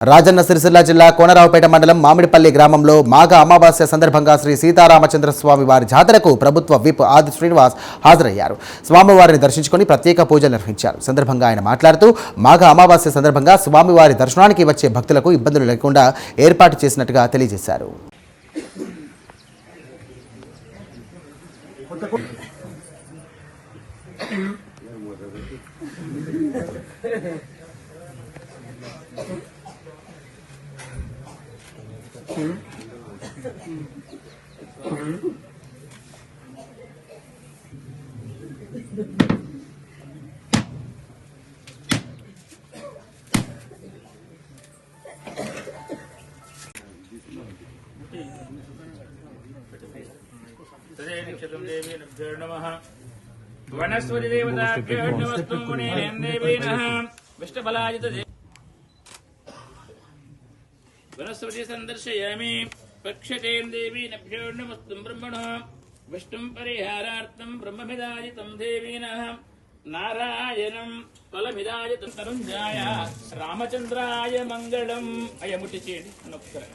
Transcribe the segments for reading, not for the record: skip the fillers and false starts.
రాజన్న సిరిసిల్ల జిల్లా కోనరావుపేట మండలం మామిడిపల్లి గ్రామంలో మాఘ అమావాస్య సందర్భంగా శ్రీ సీతారామచంద్ర స్వామి వారి జాతరకు ప్రభుత్వ విప్ ఆది శ్రీనివాస్ హాజరయ్యారు. స్వామివారిని దర్శించుకొని ప్రత్యేక పూజలు నిర్వహించారు. సందర్భంగా ఆయన మాట్లాడుతూ మాఘ అమావాస్య సందర్భంగా స్వామివారి దర్శనానికి వచ్చే భక్తులకు ఇబ్బందులు లేకుండా ఏర్పాటు చేసినట్టుగా తెలియజేశారు. वनस्पति देवताभ्यो नमस्तु मुनीनां देवीनः विष्णुबलाजित वनस्पति संदर्शयामि पक्षतें देवीनभ्यो नमस्तु ब्रह्मणः विष्णुं परिहारार्थं ब्रह्ममिदाजितं देवीनः नारायणं फलमिदाजितं तरुञ्जाय रामचन्द्राय मङ्गलम् अयमुटिचेति नमस्कारः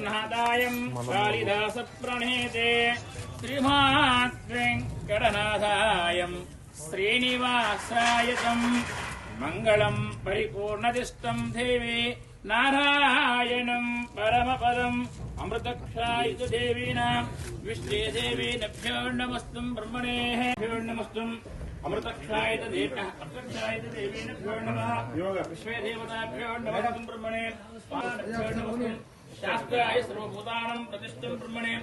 नादायं कालिदास प्रणेते श्रीमान् वेङ्कटनाथायं श्रीनिवासायतं मङ्गलं परिपूर्णदिष्टं देवी नारायणं परमपदम् अमृतक्षायित देवीनां विष्णे देवीनभ्यो नमस्तुं ब्रह्मणेः नमस्तुं अमृतक्षायित देवीनभ्यो नमः विश्वे देवताभ्यो नमस्तुं ब्रह्मणे नमस्तुं शास्त्राय सर्वभूतानां प्रतिष्ठं ब्रह्मणे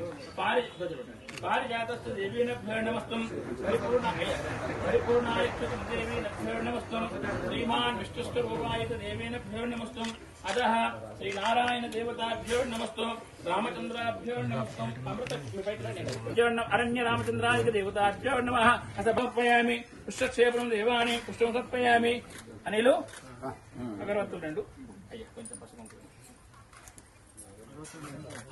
पारिजातस्य देवीनभ्यो नमस्तुं परिपूर्णायितं देवीनभ्यो नमस्तुं श्रीमान् विष्णुस्वरूपायित देवीनभ्यो नमस्तुं अतः श्रीनारायण देवताभ्यो नमस्तुं रामचन्द्राभ्यो नमस्तुं अमृतभ्यो अरण्य रामचन्द्राय देवताभ्यो नमः असमर्पयामि पुष्पक्षेपणं देवानि पुष्पं समर्पयामि अनिलु अगरवत्तुलु रेंडु अय्या కొంచెం పసుపు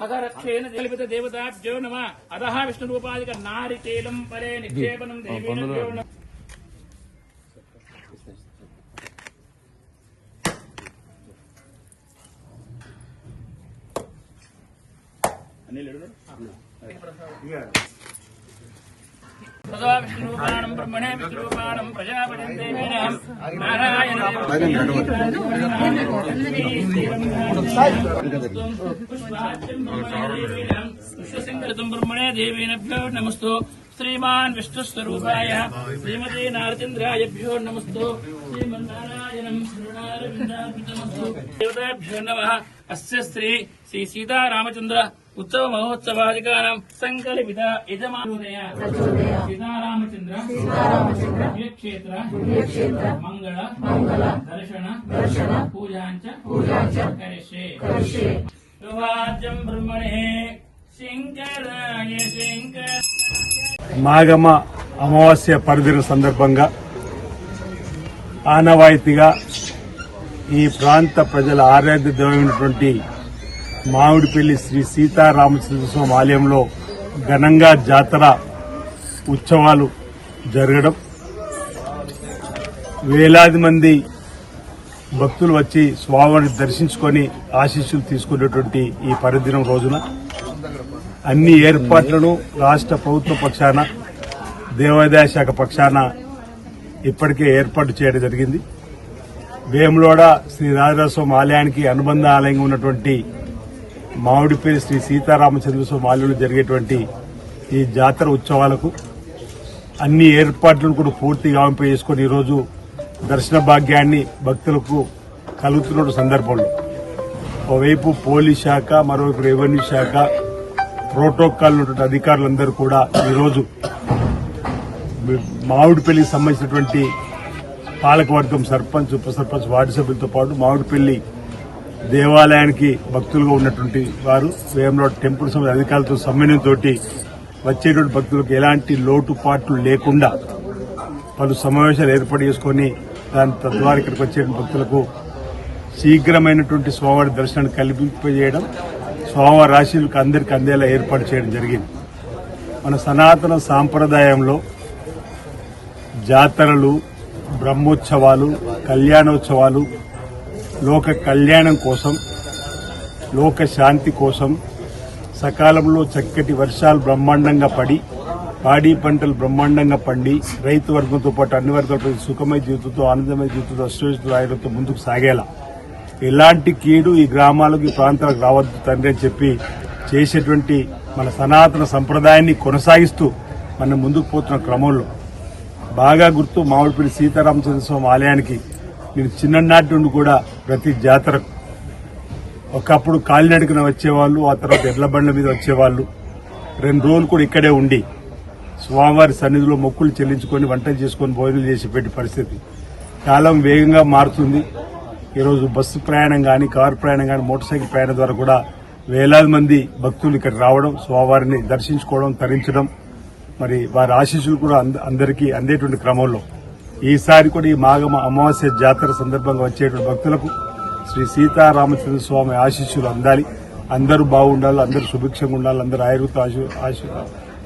अगरक्षेण कल्पित देवताभ्यो नमः अतः विष्णुरूपादिक नारिकेलं परे निक्षेपणं देवीनभ्यो नमः तदा विष्णुरूपाणं ब्रह्मणे विष्णुरूपाणं प्रजापतिं देवीनां नारायणं विश्वसिंहृतं ब्रह्मणे देवीनभ्यो नमस्तु श्रीमान् विष्णुस्वरूपाय श्रीमते नारचन्द्रायभ्यो नमस्तु श्रीमन्नारायणं शरणारविन्दार्पितमस्तु देवताभ्यो नमः अस्य श्री सीतारामचन्द्र उत्सव महोत्सवादिकानां संकल्पित यजमानोदय सीतारामचन्द्र दिव्यक्षेत्र मंगल दर्शन पूजांच करिष्ये शुभाज्यं ब्रह्मणे शंकराय शंकर మాఘమ అమావాస్య పర్వదిన సందర్భంగా ఆనవాయితీగా ఈ ప్రాంత ప్రజల ఆరాధ్య దైవమైనటువంటి మామిడిపల్లి శ్రీ సీతారామచంద్ర స్వామి ఆలయంలో ఘనంగా జాతర ఉత్సవాలు జరగడం, వేలాది మంది భక్తులు వచ్చి స్వామిని దర్శించుకొని ఆశీస్సులు తీసుకునేటువంటి ఈ పర్వదినం రోజున అన్ని ఏర్పాట్లను రాష్ట్ర ప్రభుత్వ పక్షాన దేవాదాయ శాఖ పక్షాన ఇప్పటికే ఏర్పాటు చేయడం జరిగింది. వేములోడ శ్రీ రాజరాజస్వామి ఆలయానికి అనుబంధ ఆలయంగా ఉన్నటువంటి మామిడిపల్లి శ్రీ సీతారామచంద్ర స్వామి ఆలయంలో జరిగేటువంటి ఈ జాతర ఉత్సవాలకు అన్ని ఏర్పాట్లను కూడా పూర్తిగా చేసుకుని ఈరోజు దర్శన భాగ్యాన్ని భక్తులకు కలుగుతున్న సందర్భంలో ఓవైపు పోలీస్ శాఖ, మరోవైపు రెవెన్యూ శాఖ, ప్రోటోకాల్ ఉన్నటువంటి అధికారులందరూ కూడా ఈరోజు మామిడిపల్లికి సంబంధించినటువంటి పాలకవర్గం, సర్పంచ్, ఉప సర్పంచ్, వార్డు సభ్యులతో పాటు మామిడిపల్లి దేవాలయానికి భక్తులుగా ఉన్నటువంటి వారు వేములవాడ టెంపుల్ సంబంధించిన అధికారులతో సమన్వయంతో వచ్చేటువంటి భక్తులకు ఎలాంటి లోటుపాట్లు లేకుండా పలు సమావేశాలు ఏర్పాటు చేసుకుని తద్వారా ఇక్కడికి వచ్చే భక్తులకు శీఘ్రమైనటువంటి స్వామివారి దర్శనాన్ని కల్పింపజేయడం, స్వామివారి రాశులకు అందరికీ అందేలా ఏర్పాటు చేయడం జరిగింది. మన సనాతన సాంప్రదాయంలో జాతరలు, బ్రహ్మోత్సవాలు, కళ్యాణోత్సవాలు లోక కళ్యాణం కోసం, లోక శాంతి కోసం, సకాలంలో చక్కటి వర్షాలు బ్రహ్మాండంగా పడి, పాడి పంటలు బ్రహ్మాండంగా పండి, రైతు వర్గంతో పాటు అన్ని వర్గాల ప్రజలు సుఖమయ జీవితంతో, ఆనందమయ జీవితంతో, అష్టోషితుల ఆయుర్తో ముందుకు సాగేలా ఎలాంటి కీడు ఈ గ్రామాలకు, ఈ ప్రాంతాలకు రావద్దు తండ్రి అని చెప్పి చేసేటువంటి మన సనాతన సంప్రదాయాన్ని కొనసాగిస్తూ మనం ముందుకు పోతున్న క్రమంలో బాగా గుర్తు మామిడిపల్లి సీతారామచంద్ర స్వామి ఆలయానికి నేను చిన్ననాటి నుండి కూడా ప్రతి జాతరకు ఒకప్పుడు కాలినడకన వచ్చేవాళ్ళు, ఆ తర్వాత ఎడ్ల బండ్ల మీద వచ్చేవాళ్ళు. 2 రోజులు కూడా ఇక్కడే ఉండి స్వామివారి సన్నిధిలో మొక్కులు చెల్లించుకొని వంటలు చేసుకొని భోజనాలు చేసి పెట్టి పరిస్థితి. కాలం వేగంగా మారుతుంది. ఈరోజు బస్సు ప్రయాణం కానీ, కారు ప్రయాణం కానీ, మోటార్ సైకిల్ ప్రయాణం ద్వారా కూడా వేలాది మంది భక్తులు ఇక్కడ రావడం, స్వామివారిని దర్శించుకోవడం, తరించడం, మరి వారి ఆశీస్సులు కూడా అందరికీ అందేటువంటి క్రమంలో ఈసారి కూడా ఈ మాఘ అమావాస్య జాతర సందర్భంగా వచ్చేటువంటి భక్తులకు శ్రీ సీతారామచంద్ర స్వామి ఆశీస్సులు అందాలి. అందరూ బాగుండాలి, అందరూ సుభిక్షంగా ఉండాలి, అందరూ ఆయుర్వేద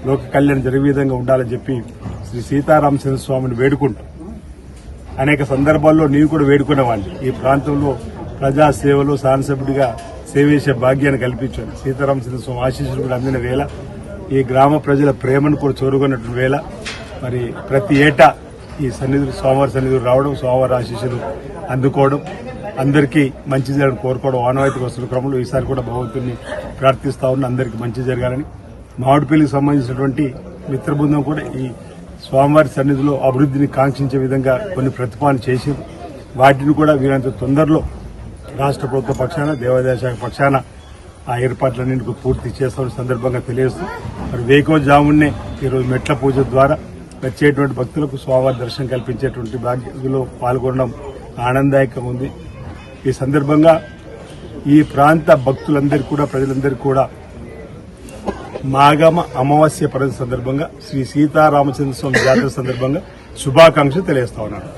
లోక కళ్యాణం జరిగే విధంగా ఉండాలని చెప్పి శ్రీ సీతారామచంద్ర స్వామిని వేడుకుంటూ అనేక సందర్భాల్లో నీవు కూడా వేడుకునేవాడిని. ఈ ప్రాంతంలో ప్రజా సేవలో సానసభ్యుడిగా సేవేసే భాగ్యాన్ని కల్పించాను. సీతారామచంద్ర స్వామి ఆశీస్సులు కూడా అందిన వేళ, ఈ గ్రామ ప్రజల ప్రేమను కూడా చూరుకున్నటువంటి వేళ, మరి ప్రతి ఏటా ఈ సన్నిధులు స్వామివారి సన్నిధులు రావడం, స్వామివారి ఆశీస్సులు అందుకోవడం, అందరికీ మంచి జరగాలని కోరుకోవడం ఆనవాయితీకి వస్తున్న క్రమంలో ఈసారి కూడా భగవంతుని ప్రార్థిస్తా ఉన్న అందరికీ మంచి జరగాలని. మామిడిపల్లికి సంబంధించినటువంటి మిత్ర బృందం కూడా ఈ స్వామివారి సన్నిధిలో అభివృద్ధిని కాంక్షించే విధంగా కొన్ని ప్రతిపాదన చేశారు. వాటిని కూడా వీరంత తొందరలో రాష్ట్ర ప్రభుత్వ పక్షాన, దేవాదాయ శాఖ పక్షాన ఆ ఏర్పాట్లన్నింటికి పూర్తి చేస్తున్న సందర్భంగా తెలియజేస్తూ, మరి వేకోజామునే ఈరోజు మెట్ల పూజ ద్వారా వచ్చేటువంటి భక్తులకు స్వామివారి దర్శనం కల్పించేటువంటి భాగ్యంలో పాల్గొనడం ఆనందదాయకంగా ఉంది. ఈ సందర్భంగా ఈ ప్రాంత భక్తులందరికీ కూడా, ప్రజలందరికీ కూడా మాఘమ అమావాస్య పర్వ సందర్భంగా శ్రీ సీతారామచంద్ర స్వామి జాతర సందర్భంగా శుభాకాంక్షలు తెలియజేస్తా ఉన్నాను.